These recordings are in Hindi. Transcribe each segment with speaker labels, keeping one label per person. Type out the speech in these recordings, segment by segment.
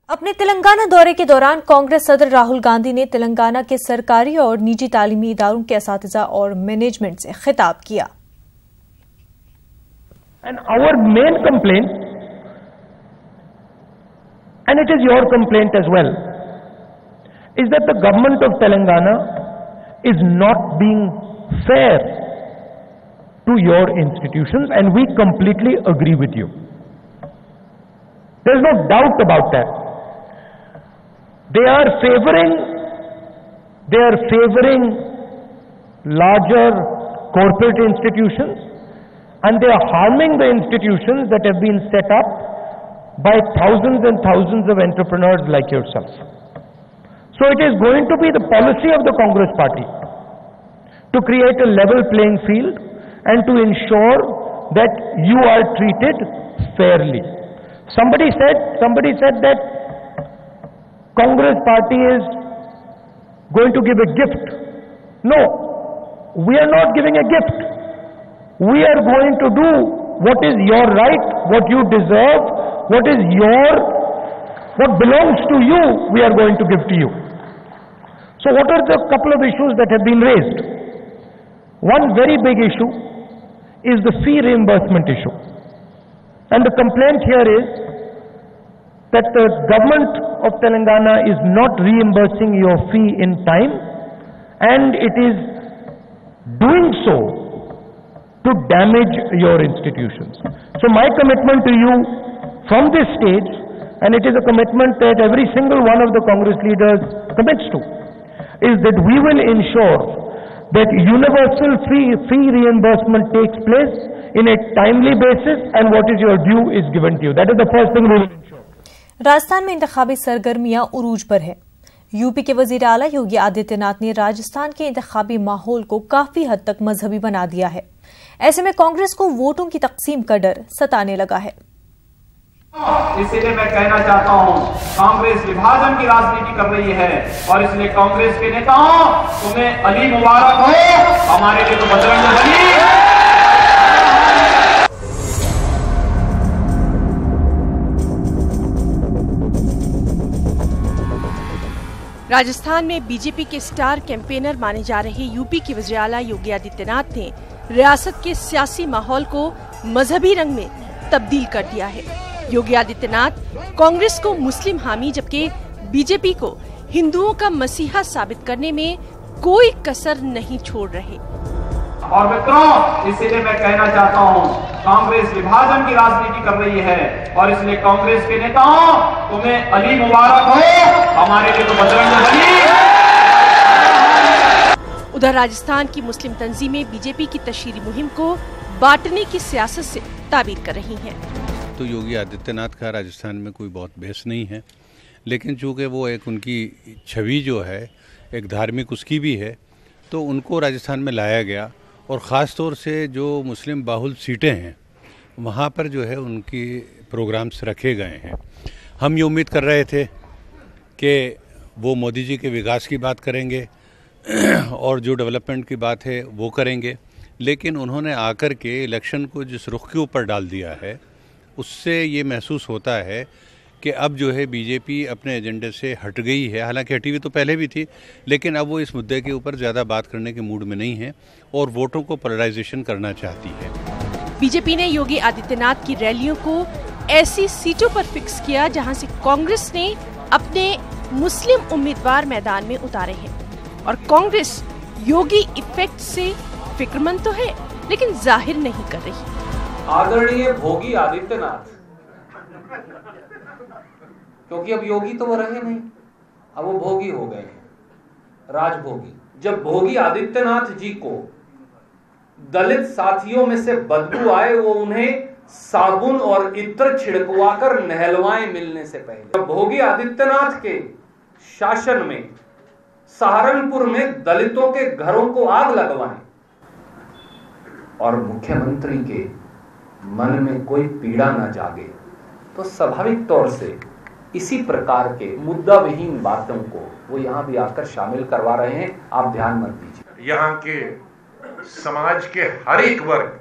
Speaker 1: अपने तेलंगाना दौरे के दौरान कांग्रेस सदर राहुल गांधी ने तेलंगाना के सरकारी और निजी तालीमी इदारों के असातिज़ा और मैनेजमेंट से खिताब किया।
Speaker 2: And our main complaint, and it is your complaint as well, is that the government of Telangana is not being fair to your institutions, and we completely agree with you. There is no doubt about that. They are favoring larger corporate institutions, and they are harming the institutions that have been set up by thousands and thousands of entrepreneurs like yourself. So it is going to be the policy of the Congress Party to create a level playing field and to ensure that you are treated fairly. Somebody said that Congress Party is going to give a gift. No, we are not giving a gift. We are going to do what is your right, what you deserve, what belongs to you, we are going to give to you. So what are the couple of issues that have been raised? One very big issue is the fee reimbursement issue. And the complaint here is that the government of Telangana is not reimbursing your fee in time, and it is doing so to damage your institutions. So my commitment to you from this stage, and it is a commitment that every single one of the Congress leaders commits to, is that we will ensure that universal fee reimbursement takes place in a timely basis, and what is your due is given to you. That is the first thing we will ensure.
Speaker 1: Rajasthan में इंतखाबी सरगर्मियां उरूज पर है। यूपी के वजीर आला योगी आदित्यनाथ ने राजस्थान के इंतखाबी माहौल को काफी हद तक मजहबी बना दिया है। ऐसे में कांग्रेस को वोटों की तकसीम का डर सताने लगा है।
Speaker 3: इसलिए मैं कहना चाहता हूं, कांग्रेस विभाजन की राजनीति कर रही है, और इसलिए कांग्रेस के नेताओं, तुम्हें अली मुबारक हो, हमारे लिए तो बजरंग बली।
Speaker 4: राजस्थान में बीजेपी के स्टार कैंपेनर माने जा रहे यूपी के वज़ीर आला योगी आदित्यनाथ ने रियासत के सियासी माहौल को मजहबी रंग में तब्दील कर दिया है। योगी आदित्यनाथ कांग्रेस को मुस्लिम हामी, जबकि बीजेपी को हिंदुओं का मसीहा साबित करने में कोई कसर नहीं छोड़ रहे।
Speaker 3: और मित्रों, इसलिए मैं कहना चाहता हूं, कांग्रेस विभाजन की राजनीति कर रही है, और इसलिए कांग्रेस के नेताओं, तुम्हें अली मुबारक हो, हमारे लिए तो बजरंग बली।
Speaker 4: उधर राजस्थान की मुस्लिम तंजीमें बीजेपी की तशहीरी मुहिम को बांटने की सियासत से ताबीर कर रही हैं।
Speaker 5: तो योगी आदित्यनाथ का राजस्थान में कोई बहुत बहस नहीं है, लेकिन चूँकि वो एक उनकी छवि जो है एक धार्मिक उसकी भी है, तो उनको राजस्थान में लाया गया, और ख़ास तौर से जो मुस्लिम बाहुल सीटें हैं वहाँ पर जो है उनकी प्रोग्राम्स रखे गए हैं। हम ये उम्मीद कर रहे थे कि वो मोदी जी के विकास की बात करेंगे और जो डेवलपमेंट की बात है वो करेंगे, लेकिन उन्होंने आकर के इलेक्शन को जिस रुख के ऊपर डाल दिया है, उससे ये महसूस होता है कि अब जो है बीजेपी अपने एजेंडे से हट गई है। हालांकि हटी हुई तो पहले भी थी, लेकिन अब वो इस मुद्दे के ऊपर ज़्यादा बात करने के मूड में नहीं है और वोटों को पोलराइजेशन करना चाहती है।
Speaker 4: बीजेपी ने योगी आदित्यनाथ की रैलियों को ऐसी सीटों पर फिक्स किया जहां से कांग्रेस ने अपने मुस्लिम उम्मीदवार मैदान में उतारे हैं, और कांग्रेस योगी इफेक्ट से फिक्रमंद तो है, लेकिन जाहिर नहीं कर रही।
Speaker 6: आदरणीय भोगी आदित्यनाथ, क्योंकि अब योगी तो वो रहे नहीं, अब वो भोगी हो गए हैं, राजभोगी। जब भोगी आदित्यनाथ जी को दलित साथियों में से बदबू आए, वो उन्हें साबुन और इत्र छिड़कवाकर नहलवाएं मिलने से पहले। जब भोगी आदित्यनाथ के शासन में सहारनपुर में दलितों के घरों को आग लगवाएं और मुख्यमंत्री के मन में कोई पीड़ा न जागे, तो स्वाभाविक तौर से इसी प्रकार के मुद्दा विहीन बातों को वो यहाँ भी आकर शामिल करवा रहे हैं। आप ध्यान मत दीजिए।
Speaker 7: यहाँ के समाज के हर एक वर्ग,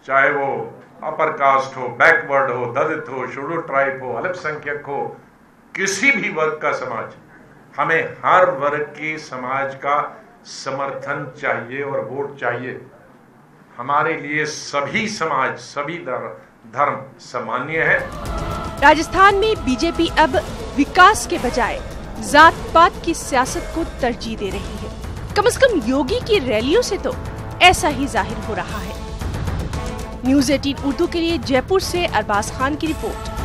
Speaker 7: चाहे वो अपर कास्ट हो, बैकवर्ड हो, दलित हो, शेड्यूल्ड ट्राइब हो, अल्पसंख्यक हो, किसी भी वर्ग का समाज, हमें हर वर्ग के समाज का समर्थन चाहिए और वोट चाहिए। हमारे लिए सभी समाज, सभी धर्म सामान्य है।
Speaker 4: राजस्थान में बीजेपी अब विकास के बजाय जात पात की सियासत को तरजीह दे रही है। कम से कम योगी की रैलियों से तो ऐसा ही जाहिर हो रहा है। न्यूज़ 18 उर्दू के लिए जयपुर से अरबाज खान की रिपोर्ट।